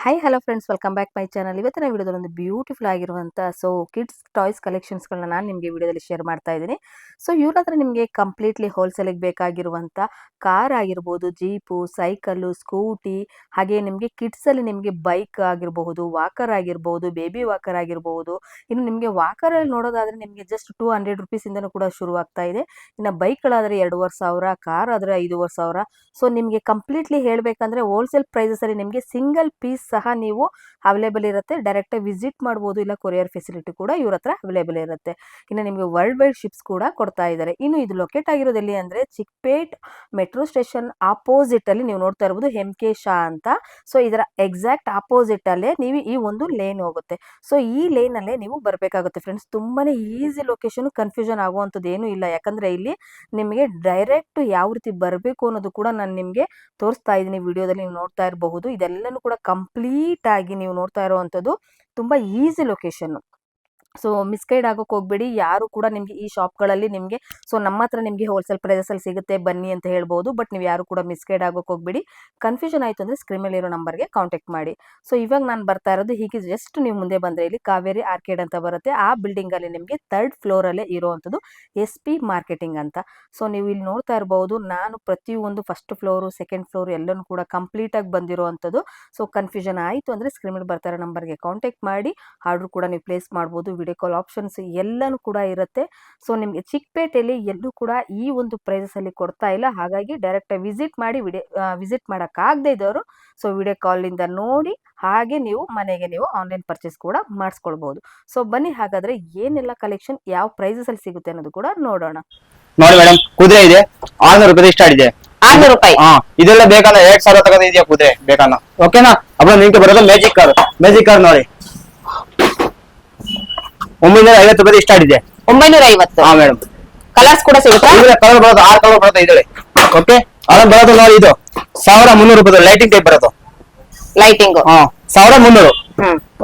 Hi hello friends, welcome back my channel. ಇವತ್ತಿನ ವಿಡಿಯೋದಲ್ಲಿ ಒಂದು ಬ್ಯೂಟಿಫುಲ್ ಆಗಿರುವಂಥ ಕಿಡ್ಸ್ ಟಾಯ್ಸ್ ಕಲೆಕ್ಷನ್ಸ್ಗಳನ್ನ ನಾನು ನಿಮಗೆ ವಿಡಿಯೋದಲ್ಲಿ ಶೇರ್ ಮಾಡ್ತಾ ಇದ್ದೀನಿ. ಇವ್ರ ಹತ್ರ ನಿಮಗೆ ಕಂಪ್ಲೀಟ್ಲಿ ಹೋಲ್ಸೇಲಿಗೆ ಬೇಕಾಗಿರುವಂಥ ಕಾರ್ ಆಗಿರ್ಬೋದು, ಜೀಪು, ಸೈಕಲ್ಲು, ಸ್ಕೂಟಿ, ಹಾಗೆ ನಿಮಗೆ ಕಿಡ್ಸಲ್ಲಿ ನಿಮಗೆ ಬೈಕ್ ಆಗಿರಬಹುದು, ವಾಕರ್ ಆಗಿರ್ಬೋದು, ಬೇಬಿ ವಾಕರ್ ಆಗಿರ್ಬೋದು. ಇನ್ನು ನಿಮಗೆ ವಾಕರಲ್ಲಿ ನೋಡೋದಾದರೆ ನಿಮಗೆ ಜಸ್ಟ್ 200 ರುಪೀಸಿಂದನೂ ಕೂಡ ಶುರುವಾಗ್ತಾ ಇದೆ. ಇನ್ನು ಬೈಕ್ಗಳಾದರೆ 2,500, ಕಾರ್ ಆದರೆ 5,500. ನಿಮಗೆ ಕಂಪ್ಲೀಟ್ಲಿ ಹೇಳಬೇಕಂದ್ರೆ ಹೋಲ್ಸೇಲ್ ಪ್ರೈಸಸಲ್ಲಿ ನಿಮಗೆ ಸಿಂಗಲ್ ಪೀಸ್ ಸಹ ನೀವು ಅವೈಲೇಬಲ್ ಇರುತ್ತೆ. ಡೈರೆಕ್ಟ್ ವಿಸಿಟ್ ಮಾಡ್ಬೋದು, ಇಲ್ಲ ಕೊರಿಯರ್ ಫೆಸಿಲಿಟಿ ಕೂಡ ಇವ್ರ ಹತ್ರ ಅವೈಲೇಬಲ್ ಇರುತ್ತೆ. ಇನ್ನು ನಿಮಗೆ ವರ್ಲ್ಡ್ ವೈಡ್ ಶಿಪ್ಸ್ ಕೂಡ ಕೊಡ್ತಾ ಇದ್ದಾರೆ. ಇನ್ನು ಇದು ಲೊಕೇಟ್ ಆಗಿರೋದು ಎಲ್ಲಿ ಅಂದರೆ ಚಿಕ್ಪೇಟ್ ಮೆಟ್ರೋ ಸ್ಟೇಷನ್ ಆಪೋಸಿಟ್ ಅಲ್ಲಿ ನೀವು ನೋಡ್ತಾ ಇರ್ಬೋದು MK ಶಾ ಅಂತ. ಇದರ ಎಕ್ಸಾಕ್ಟ್ ಆಪೋಸಿಟ್ ಅಲ್ಲೇ ನೀವು ಈ ಒಂದು ಲೇನ್ ಹೋಗುತ್ತೆ. ಈ ಲೇನ್ ಅಲ್ಲೇ ನೀವು ಬರಬೇಕಾಗುತ್ತೆ ಫ್ರೆಂಡ್ಸ್. ತುಂಬಾನೇ ಈಸಿ ಲೊಕೇಶನ್, ಕನ್ಫ್ಯೂಷನ್ ಆಗುವಂಥದ್ದು ಏನೂ ಇಲ್ಲ. ಯಾಕಂದ್ರೆ ಇಲ್ಲಿ ನಿಮಗೆ ಡೈರೆಕ್ಟ್ ಯಾವ ರೀತಿ ಬರಬೇಕು ಅನ್ನೋದು ಕೂಡ ನಾನು ನಿಮಗೆ ತೋರಿಸ್ತಾ ಇದ್ದೀನಿ ವಿಡಿಯೋದಲ್ಲಿ. ನೀವು ನೋಡ್ತಾ ಇರಬಹುದು, ಇದೆಲ್ಲನೂ ಕೂಡ ಕಂಪ್ಲೀಟ್ ಆಗಿ ನೀವು ನೋಡ್ತಾ ಇರುವಂಥದ್ದು ತುಂಬಾ ಈಸಿ ಲೊಕೇಶನ್. ಮಿಸ್ಗೈಡ್ ಆಗೋಕೆ ಹೋಗ್ಬೇಡಿ ಯಾರು ಕೂಡ. ನಿಮಗೆ ಈ ಶಾಪ್ಗಳಲ್ಲಿ ನಿಮಗೆ ನಮ್ಮ ಹತ್ರ ನಿಮಗೆ ಹೋಲ್ಸೇಲ್ ಪ್ರೈಸಲ್ಲಿ ಸಿಗುತ್ತೆ ಬನ್ನಿ ಅಂತ ಹೇಳ್ಬೋದು. ಬಟ್ ನೀವು ಯಾರು ಕೂಡ ಮಿಸ್ಗೈಡ್ ಆಗೋಕೆ ಹೋಗ್ಬೇಡಿ. ಕನ್ಫ್ಯೂಷನ್ ಆಯಿತು ಅಂದರೆ ಸ್ಕ್ರೀನ್ ಮೇಲೆ ಇರೋ ನಂಬರ್ಗೆ ಕಾಂಟ್ಯಾಕ್ಟ್ ಮಾಡಿ. ಇವಾಗ ನಾನು ಬರ್ತಾ ಇರೋದು ಹೀಗೆ ಜಸ್ಟ್ ನೀವು ಮುಂದೆ ಬಂದರೆ ಇಲ್ಲಿ ಕಾವೇರಿ ಆರ್ಕೇಡ್ ಅಂತ ಬರುತ್ತೆ. ಆ ಬಿಲ್ಡಿಂಗಲ್ಲಿ ನಿಮಗೆ 3rd ಫ್ಲೋರಲ್ಲೇ ಇರುವಂಥದ್ದು SP ಮಾರ್ಕೆಟಿಂಗ್ ಅಂತ. ನೀವು ಇಲ್ಲಿ ನೋಡ್ತಾ ಇರ್ಬೋದು, ನಾನು ಪ್ರತಿಯೊಂದು ಫಸ್ಟ್ ಫ್ಲೋರು, ಸೆಕೆಂಡ್ ಫ್ಲೋರ್ ಎಲ್ಲನೂ ಕೂಡ ಕಂಪ್ಲೀಟಾಗಿ ಬಂದಿರುವಂಥದ್ದು. ಕನ್ಫ್ಯೂಷನ್ ಆಯಿತು ಅಂದರೆ ಸ್ಕ್ರೀನ್ ಮೇಲೆ ಬರ್ತಾ ಇರೋ ನಂಬರ್ಗೆ ಕಾಂಟ್ಯಾಕ್ಟ್ ಮಾಡಿ ಆರ್ಡ್ರ್ ಕೂಡ ನೀವು ಪ್ಲೇಸ್ ಮಾಡ್ಬೋದು. ವಿಡಿಯೋ ಕಾಲ್ ಆಪ್ಷನ್ಸ್ ಎಲ್ಲನೂ ಕೂಡ ಇರುತ್ತೆ. ನಿಮಗೆ ಚಿಕ್ಕಪೇಟೆಯಲ್ಲಿ ಎಲ್ಲೂ ಕೂಡ ಈ ಒಂದು ಪ್ರೈಸಲ್ಲಿ ಕೊಡ್ತಾ ಇಲ್ಲ. ಹಾಗಾಗಿ ಡೈರೆಕ್ಟ್ ವಿಸಿಟ್ ಮಾಡಿ. ವಿಸಿಟ್ ಮಾಡೋಕ್ಕಾಗದೇ ಇದ್ದವರು ವಿಡಿಯೋ ಕಾಲಿಂದ ನೋಡಿ ಹಾಗೆ ನೀವು ಮನೆಗೆ ನೀವು ಆನ್ಲೈನ್ ಪರ್ಚೇಸ್ ಕೂಡ ಮಾಡಿಸ್ಕೊಳ್ಬಹುದು. ಬನ್ನಿ ಹಾಗಾದ್ರೆ ಏನೆಲ್ಲ ಕಲೆಕ್ಷನ್ ಯಾವ ಪ್ರೈಸಲ್ಲಿ ಸಿಗುತ್ತೆ ಅನ್ನೋದು ಕೂಡ ನೋಡೋಣ. ನೋಡಿ ಮೇಡಮ್, ಕುದುರೆ ಇದೆ 600 ರೂಪಾಯಿ ಸ್ಟಾರ್ಟ್ ಇದೆ. 600 ರೂಪಾಯಿ. ಇದೆಲ್ಲ ಬೇಕಂದ್ರೆ 2,000 ತಗೊಂಡ್ ಇದೆಯಾ ಕುದುರೆ ಬೇಕನ್ನ? ಓಕೆನಾ? ಅಪ್ಪ ನಿಮ್ಗೆ ಬರೋದು ಮ್ಯಾಜಿಕ್ ಕಾರ್ ನೋಡಿ 950 ರೂಪಾಯಿ ಸ್ಟಾರ್ಟ್ ಇದೆ. 950. ಹಾ ಮೇಡಮ್. ಕಲರ್ಸ್ ಕೂಡ ಸಿಗುತ್ತಾ? ಕಲರ್ ಬರೋದು 6 ಕಲರ್ ಬರುತ್ತೆ ಇದ್ರಲ್ಲಿ. ಓಕೆ, ಅದನ್ನ ಬರೋದು ನೋಡಿ, ಇದು 1,300 ರೂಪಾಯಿ ಲೈಟಿಂಗ್ ಟೈಪ್ ಬರೋದು. ಲೈಟಿಂಗ್ 1,300.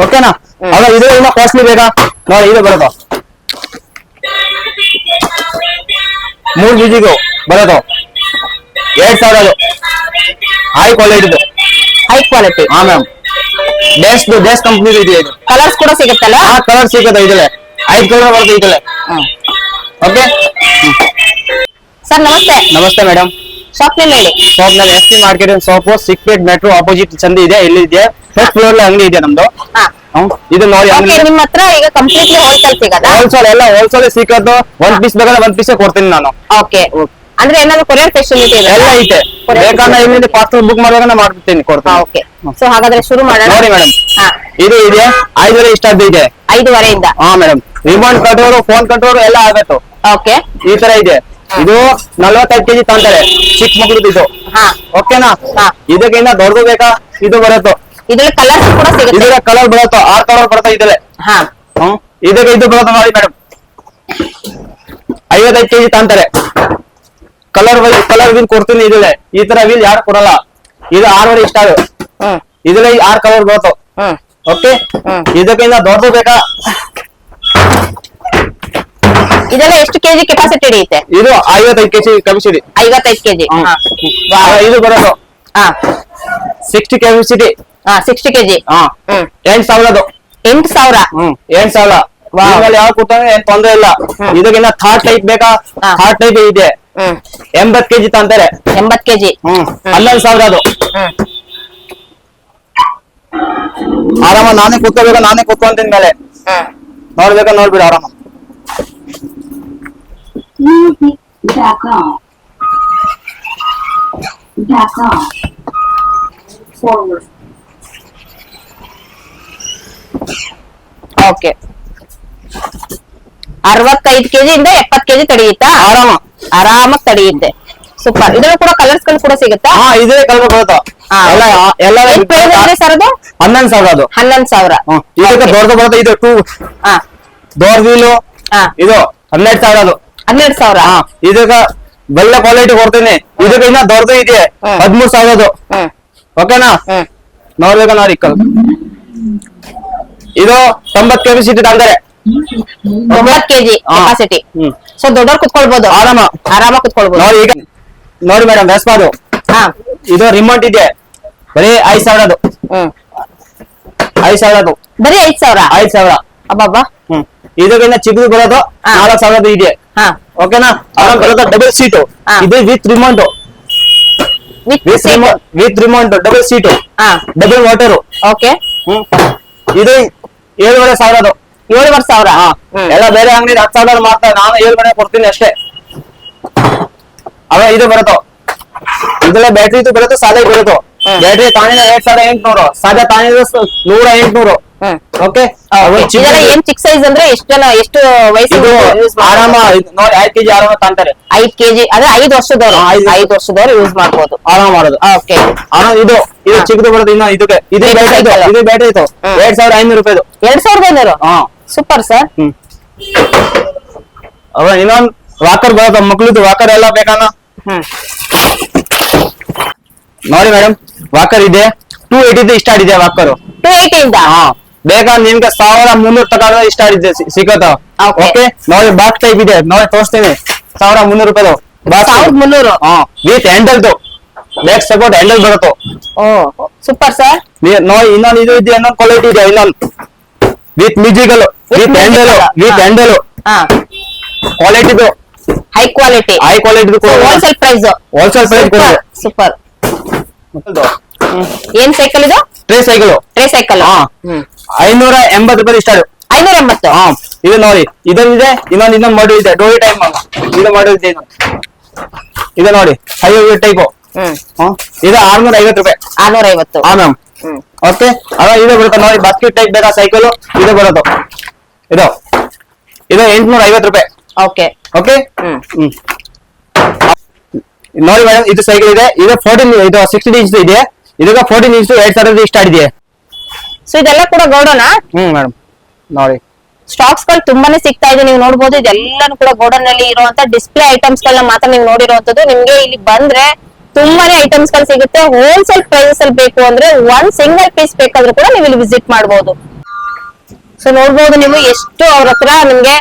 ಓಕೆನಾ? ಅಲ್ಲ ಇದು ಇನ್ನ ಕಾಸ್ಟ್ಲಿ ಬೇಕಾ? ನೋಡಿ ಇದು ಬರೋದು 3 ಕೆಜಿಗೂ ಬರೋದು 2,000. High quality. High quality. ಹಾ ಮ್ಯಾಮ್, ಡ್ಯಾಶ್ ಕಂಪ್ನಿ ಇದೆ ಇದು. ಕಲರ್ಸ್ ಕೂಡ ಸಿಗುತ್ತಲ್ಲ? ಹಾ, ಕಲರ್ ಸಿಗುತ್ತೆ ಇದ್ರಲ್ಲಿ. 5 ಕಲರ್ ಬರುತ್ತೆ ಇದ್ರಲ್ಲಿ. ಓಕೆ ಸರ್ ನಮಸ್ತೆ. ನಮಸ್ತೆ ಮೇಡಮ್. ಶಾಪ್ ನೇಮ್ ಹೇಳಿ. ಶಾಪ್ ನಲ್ಲಿ SP market shop, Chickpet metro opposite ಚಂದ ಇದೆ. ಇಲ್ಲಿ ಇದೆ ಫಸ್ಟ್ ಫ್ಲೋರ್ ಅಂಗಡಿ ಇದೆ ನಮ್ದು. ಇದು ನೋಡಿ, ನಿಮ್ಮ ಹತ್ರ ಈಗ ಕಂಪ್ಲೀಟ್ಲಿ ಹೋಲ್ಸೇಲ್ ಸಿಗತ್ತಾ? ಹೋಲ್ಸೇಲ್ ಎಲ್ಲ ಹೋಲ್ಸೇಲ್ ಸಿಗೋದು. 1 ಪೀಸ್ ಬೇಕಾದ್ರೆ 1 ಪೀಸ್ ಕೊಡ್ತೀನಿ ನಾನು. ಓಕೆ, ಅಂದ್ರೆ ಏನಾದ್ರು ಕೊರಿಯರ್ ಫೆಸಿಲಿಟಿ ಇದೆ? ಎಲ್ಲ ಐತೆ. ಬೇಕಾದ್ರೆ ಇಲ್ಲಿಂದ ಪಾರ್ಸಲ್ ಬುಕ್ ಮಾಡುವಾಗ ಮಾಡ್ತೀನಿ, ಕೊಡ್ತೀನಿ. ಓಕೆ, ಹಾಗಾದ್ರೆ ಶುರು ಮಾಡೋಣ. ನೋಡಿ ಮೇಡಮ್, ಇದು ಇದೆ 5:30 ಸ್ಟಾರ್ಟ್ ಇದೆ. 5:30 ಹಾ madam. Remote control, phone control ಎಲ್ಲ ಆಗುತ್ತೆ. ಓಕೆ, ಈ ತರ ಇದೆ. ಇದು 45 ಕೆಜಿ ತಗೊಂತಾರೆ ಚಿಕ್ಕ ಮಕ್ಳದ್ದು ಇದು. ಓಕೆನಾ? ಇದಕ್ಕಿಂತ ದೊಡ್ಡದು ಬೇಕಾ? ಇದು ಬರುತ್ತೆ. ಇದ್ರಲ್ಲಿ ಕಲರ್ಸ್ ಕೂಡ ಸಿಗುತ್ತೆ. ಇದರ ಕಲರ್ ಬರುತ್ತೆ 6 ಕಲರ್ ಬರುತ್ತೆ ಇದ್ರಲ್ಲಿ. ಇದಕ್ಕೆ ಇದು ಬರುತ್ತೆ ನೋಡಿ ಮೇಡಮ್, 55 ಕೆಜಿ ತಗೊಂತಾರೆ. ಕಲರ್ ವೀಲ್ ಕೊಡ್ತೀನಿ ಇದ್ರಲ್ಲಿ. ಈ ತರ ವೀಲ್ ಯಾರು ಕೊಡಲ್ಲ. ಇದು 6:30 ಸ್ಟಾರ್ಟ್. ಇದ್ರಲ್ಲಿ 6 ಕಲರ್ ಬರುತ್ತೆ. ಓಕೆ, ಇದಕ್ಕಿಂತ ದೊಡ್ಡದು ಬೇಕಾ? ಇದೆಲ್ಲ ಎಷ್ಟು ಕೆಜಿ ಕೆಪಾಸಿಟಿ ಹಿಡಿಯುತ್ತೆ? ಇದು 55 ಕೆಜಿ ಕೆಪಾಸಿಟಿ. 55 ಕೆಜಿ. ಇದು ಬರೋದು 60 ಕೆಪಾಸಿಟಿ. 60 ಕೆಜಿ. 8,000. 8,000. 8,000. ಯಾವ ಕೂತಾನೆ ಏನ್ ತೊಂದ್ರೆ ಇಲ್ಲ. ಇದಕ್ಕಿಂತ ಥಾರ್ಡ್ ಟೈಪ್ ಬೇಕಾ? ಥಾರ್ಡ್ ಟೈಪ್ ಇದೆ. 80 ಕೆಜಿ ತಂತಾರೆ. 80 ಕೆಜಿ. 11,000 ಅದು. ಆರಾಮ ನಾನೇ ಕೂತ್ಕೋಬೇಕು, ನಾನೇ ಕೂತ್ಕೊಂತೀನಿ ಮೇಲೆ. ನೋಡ್ಬೇಕಾ? ನೋಡ್ಬಿಡು ಆರಾಮ. ಓಕೆ, 65 ಕೆಜಿಯಿಂದ 70 ಕೆಜಿ ತಡೆಯುತ್ತಾ? ಆರಾಮಾಗಿ ತಡೆಯುತ್ತೆ. ಸೂಪರ್. ಇದರಲ್ಲೂ ಕೂಡ ಕಲರ್ಸ್ ಗಳು ಕೂಡ ಸಿಗುತ್ತಾ? ಇದೇ ಕಲರ್ ಬರುತ್ತಾ? ಸರ್ ಅದು 11,000 ಅದು. 11,000. ಇದಕ್ಕೆ ದೊಡ್ಡದು ಬರುತ್ತೆ. ಇದು 2 ಡೋರ್ ವೀಲು. ಇದು 12,000 ಅದು. 12,000. ಇದಕ್ಕೆ ಒಳ್ಳೆ ಕ್ವಾಲಿಟಿ ಕೊಡ್ತೀನಿ. ಇದಕ್ಕೆ ಇನ್ನ ದೊಡ್ಡದು ಇದೆ 13,000 ಅದು. ಓಕೆನಾ? ನೋಡ್ಬೇಕಾ? ನೋಡಿ ಇದು 90 ಕೆಪಾಸಿಟಿ ತಂದರೆ. 90 ಕೆಜಿ ಕೆಪಾಸಿಟಿ. ದೊಡ್ಡವ್ರು ಕುತ್ಕೊಳ್ಬಹುದು, ಆರಾಮ ಕುತ್ಕೊಳ್ಬಹುದು. ನೋಡಿ ಈಗ ನೋಡಿ ಮೇಡಮ್, ವೆಸ್ಪಾದು. ಇದು ರಿಮೋಟ್ ಇದೆ ಬರೀ 5,000 ಅದು. 5,000 ಅದು. ಬರೀ 5,000. 5,000. ಅಬ್ಬಬ್ಬಾ. ಇದಕ್ಕಿಂತ ಚಿಕ್ಕದು ಬರೋದು 4,000 ಇದೆ. ಓಕೆನಾ? ಆರಾಮ್ ಬರೋದು ಡಬಲ್ ಸೀಟು. ಇದು with remote. With remote double seat. Double water. Okay. ಇದು 7,500 ಅದು. 7,500. ಎಲ್ಲ ಬೇರೆ ಅಂಗಡಿ 10,000 ಮಾಡ್ತಾರೆ, ನಾನು 7,500 ಕೊಡ್ತೀನಿ ಅಷ್ಟೇ. ಅವ ಇದು ಬರುತ್ತೋ, ಇದ್ರಲ್ಲೇ ಬ್ಯಾಟ್ರಿ ಬರುತ್ತೆ, ಸಾದಾ ಬರುತ್ತೋ. ಬ್ಯಾಟ್ರಿ ತಾಣಿದ 2,800, ಸಾದಾ ತಾಣಿದ 1,800. ಓಕೆ. ಏನ್ ಚಿಕ್ಕ ಸೈಜ್ ಅಂದ್ರೆ ಎಷ್ಟು ವಯಸ್ಸಿಗೆ ಆರಾಮ ನೋಡಿ 5 kg ಆರಾಮ ತಾಂತಾರೆ. 5 kg ಅದೇ 5 ವರ್ಷದವರು 5 ವರ್ಷದವರು ಯೂಸ್ ಮಾಡ್ಬೋದು, ಆರಾಮ ಮಾಡೋದು. ಓಕೆ. ಇದು ಚಿಕ್ಕದು ಬರುತ್ತೆ. ಇನ್ನು ಇದಕ್ಕೆ ಇದು ಬ್ಯಾಟ್ರಿ ಇತ್ತು 2,500 ರೂಪಾಯಿದು. 2,500. Super sir. ಅವ ಇನ್ನೊಂದು ವಾಕರ್ ಬರುತ್ತೆ, ಮಕ್ಳದ್ದು ವಾಕರ್ ಎಲ್ಲ ಬೇಕನ್ನ. ನೋಡಿ ಮೇಡಮ್, ವಾಕರ್ ಇದೆ 280 ಸ್ಟಾರ್ಟ್ ಇದೆ ವಾಕರ್. 280 ಇಂದ ಬೇಕಾದ್ರೆ ನಿಮ್ಗೆ 1,300 ತಗೊಂಡ್ರೆ ಸ್ಟಾರ್ಟ್ ಇದೆ ಸಿಗತ್ತ. ಓಕೆ. ನೋಡಿ ಬಾಕ್ಸ್ ಟೈಪ್ ಇದೆ, ನೋಡಿ ತೋರಿಸ್ತೀನಿ. 1,300 ರೂಪಾಯಿ 1,300. ವಿತ್ ಹ್ಯಾಂಡಲ್ದು, ಬ್ಯಾಕ್ ಸಪೋರ್ಟ್ ಹ್ಯಾಂಡಲ್ ಬರುತ್ತೆ. Super sir. ನೋಡಿ ಇನ್ನೊಂದು ಇದು ಇದೆ, ಇನ್ನೊಂದು ಕ್ವಾಲಿಟಿ ಇದೆ, ಇನ್ನೊಂದು ವಿತ್ ಮ್ಯೂಸಿಕಲ್, ವಿತ್ ಹ್ಯಾಂಡಲ್ ಕ್ವಾಲಿಟಿದು, high quality wholesale price. Super. ಏನ್ ಸೈಕಲ್ ಇದು? Tricycle. 580 ರೂಪಾಯಿ ಸ್ಟಾರ್ಟ್. 580. ಇದು ನೋಡಿ, ಇದೊಂದಿದೆ, ಇನ್ನೊಂದು ಮಾಡಲ್ ಇದೆ, ಡೋರಿ ಟೈಪ್ ಇದು ಮಾಡಲ್ ಇದೆ. ಇದು ನೋಡಿ ಹೈ ಟೈಪ್. ಇದು 650 ರೂಪಾಯಿ. 650. ಮ್ಯಾಮ್. ಓಕೆ. ಇದು ಬರುತ್ತೆ ನೋಡಿ, ಬಾಸ್ಕೆಟ್ ಟೈಪ್ ಬೇಕಾ ಸೈಕಲ್, ಇದು ಬರೋದು. ಇದು 850 ರೂಪಾಯಿ. ಓಕೆ. ಓಕೆ. ನೋಡಿ ಮೇಡಮ್, ಇದು ಸೈಕಲ್ ಇದೆ, ಇದು 14, ಇದು 16 ಇಂಚ್ ಇದೆ, ಇದಕ್ಕೆ 14 ಇಂಚ್ 2,000 ಸ್ಟಾರ್ಟ್ ಇದೆ. ಸೊ ಇದೆಲ್ಲ ಕೂಡ ಗೋಡೌನ್. ಮೇಡಮ್ ನೋಡಿ, ಸ್ಟಾಕ್ಸ್ ಗಳು ತುಂಬಾನೇ ಸಿಗ್ತಾ ಇದೆ, ನೀವು ನೋಡಬಹುದು. ಇದೆಲ್ಲಾನು ಕೂಡ ಗೋಡೌನ್ ನಲ್ಲಿ ಇರುವಂತ ಡಿಸ್ಪ್ಲೇ ಐಟಮ್ಸ್ ಗಳನ್ನ ಮಾತ್ರ ನೀವು ನೋಡಿರುವಂತದ್ದು. ನಿಮ್ಗೆ ಇಲ್ಲಿ ಬಂದ್ರೆ ತುಂಬಾನೇ ಐಟಮ್ಸ್ ಗಳು ಸಿಗುತ್ತೆ. ಹೋಲ್ಸೇಲ್ ಪ್ರೈಸಸ್ ಅಲ್ಲಿ ಬೇಕು ಅಂದ್ರೆ ಒಂದ್ ಸಿಂಗಲ್ ಪೀಸ್ ಬೇಕಾದ್ರೂ ಕೂಡ ನೀವು ಇಲ್ಲಿ ವಿಸಿಟ್ ಮಾಡಬಹುದು. ಸೊ ನೋಡ್ಬೋದು ನೀವು ಎಷ್ಟು ಅವ್ರ ಹತ್ರ ನಿಮ್ಗೆ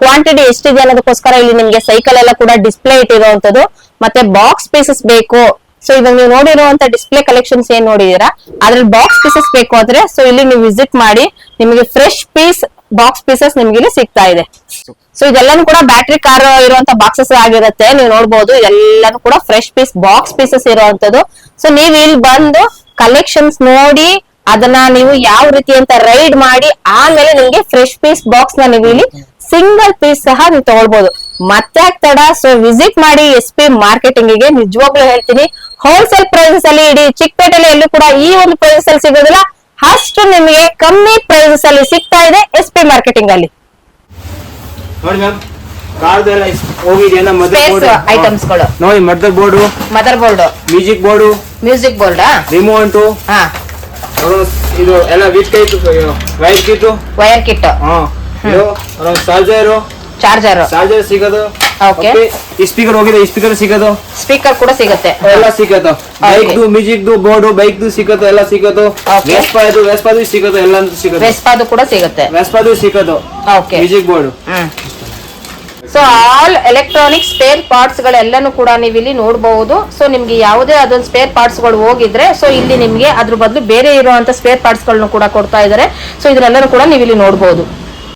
ಕ್ವಾಂಟಿಟಿ ಎಷ್ಟಿದೆ ಅನ್ನೋದಕ್ಕೋಸ್ಕರ ಇಲ್ಲಿ ನಿಮ್ಗೆ ಸೈಕಲ್ ಎಲ್ಲ ಕೂಡ ಡಿಸ್ಪ್ಲೇ ಇಟ್ಟಿರುವಂತದ್ದು. ಮತ್ತೆ ಬಾಕ್ಸ್ ಪೀಸಸ್ ಬೇಕು. ಸೊ ಇವಾಗ ನೀವು ನೋಡಿರುವಂತ ಡಿಸ್ಪ್ಲೇ ಕಲೆಕ್ಷನ್ಸ್ ಏನ್ ನೋಡಿದೀರಾ, ಅದ್ರಲ್ಲಿ ಬಾಕ್ಸ್ ಪೀಸಸ್ ಬೇಕು ಅಂದ್ರೆ ಸೊ ಇಲ್ಲಿ ನೀವು ವಿಸಿಟ್ ಮಾಡಿ, ನಿಮಗೆ ಫ್ರೆಶ್ ಪೀಸ್ ಬಾಕ್ಸ್ ಪೀಸಸ್ ನಿಮ್ಗೆ ಇಲ್ಲಿ ಸಿಗ್ತಾ ಇದೆ. ಸೊ ಇದೆಲ್ಲಾನು ಕೂಡ ಬ್ಯಾಟ್ರಿ ಕಾರ್ ಇರುವಂತ ಬಾಕ್ಸಸ್ ಆಗಿರುತ್ತೆ. ನೀವು ನೋಡಬಹುದು, ಇದೆಲ್ಲಾನು ಕೂಡ ಫ್ರೆಶ್ ಪೀಸ್ ಬಾಕ್ಸ್ ಪೀಸಸ್ ಇರುವಂತದ್ದು. ಸೊ ನೀವು ಇಲ್ಲಿ ಬಂದು ಕಲೆಕ್ಷನ್ಸ್ ನೋಡಿ ಅದನ್ನ ನೀವು ಯಾವ ರೀತಿ ಅಂತ ರೈಡ್ ಮಾಡಿ ಆಮೇಲೆ ನಿಮ್ಗೆ ಫ್ರೆಶ್ ಪೀಸ್ ಬಾಕ್ಸ್ ನ ನೀವು ಇಲ್ಲಿ ಸಿಂಗಲ್ ಪೀಸ್ ಸಹ ನೀವು ತಗೊಳ್ಬಹುದು. ಮತ್ತೆ ತಡ. ಸೊ ವಿಸಿಟ್ ಮಾಡಿ SP ಮಾರ್ಕೆಟಿಂಗ್ ಗೆ. ನಿಜವಾಗ್ಲೂ ಹೇಳ್ತೀನಿ, ಹೋಲ್ಸೇಲ್ ಪ್ರೈಸಸ್ ಅಲ್ಲಿ ಇಡೀ ಚಿಕ್ಕಪೇಟೆಯಲ್ಲಿ ಎಲ್ಲೂ ಕೂಡ ಈ ಒಂದು ಪ್ರೈಸಸ್ ಅಲ್ಲಿ ಸಿಗೋದಿಲ್ಲ. ಅಷ್ಟು ನಿಮಗೆ ಕಮ್ಮಿ ಪ್ರೈಸಸ್ ಅಲ್ಲಿ ಸಿಗ್ತಾ ಇದೆ SP ಮಾರ್ಕೆಟಿಂಗ್ ಅಲ್ಲಿ. ನೋಡಿ ಮ್ಯಾಮ್, ಕಾರ್ದೆಲ್ಲ ಹೋಗಿದೆ ಐಟಮ್ಸ್ ಗಳು ನೋಡಿ. Mother board, music board, remote, ಇದು ಎಲ್ಲ with type wire kit, charger ಸಿಗೋದು. ಸ್ಪೀಕರ್ ಹೋಗಿದೆ, ಸ್ಪೀಕರ್ ಸಿಗೋದು, ಸ್ಪೀಕರ್ ಕೂಡ ಸಿಗುತ್ತೆ, ಎಲ್ಲ ಸಿಗೋದು. ಬೈಕ್ದು, ಮ್ಯೂಸಿಕ್ದು ಬೋರ್ಡ್, ಬೈಕ್ದು ಸಿಗೋದು, ಎಲ್ಲ ಸಿಗೋದು. ವೆಸ್ಪಾದು ಸಿಗೋದು, ಎಲ್ಲ ಸಿಗೋದು. ವೆಸ್ಪಾದು ಕೂಡ ಸಿಗುತ್ತೆ, ವೆಸ್ಪಾದು ಸಿಗೋದು. Music board. So all electronic spare parts ಗಳೆಲ್ಲಾನು ಕೂಡ ನೀವು ಇಲ್ಲಿ ನೋಡಬಹುದು. ಸೊ ನಿಮ್ಗೆ ಯಾವುದೇ ಅದೊಂದು ಸ್ಪೇರ್ ಪಾರ್ಟ್ಸ್ ಗಳು ಹೋಗಿದ್ರೆ ಸೊ ಇಲ್ಲಿ ನಿಮ್ಗೆ ಅದ್ರ ಬದಲು ಬೇರೆ ಇರುವಂತ ಸ್ಪೇರ್ ಪಾರ್ಟ್ಸ್ ಗಳನ್ನು ಕೂಡ ಕೊಡ್ತಾ ಇದ್ದಾರೆ. ಸೊ ಇದನ್ನೆಲ್ಲರೂ ಕೂಡ ನೀವು ಇಲ್ಲಿ ನೋಡಬಹುದು.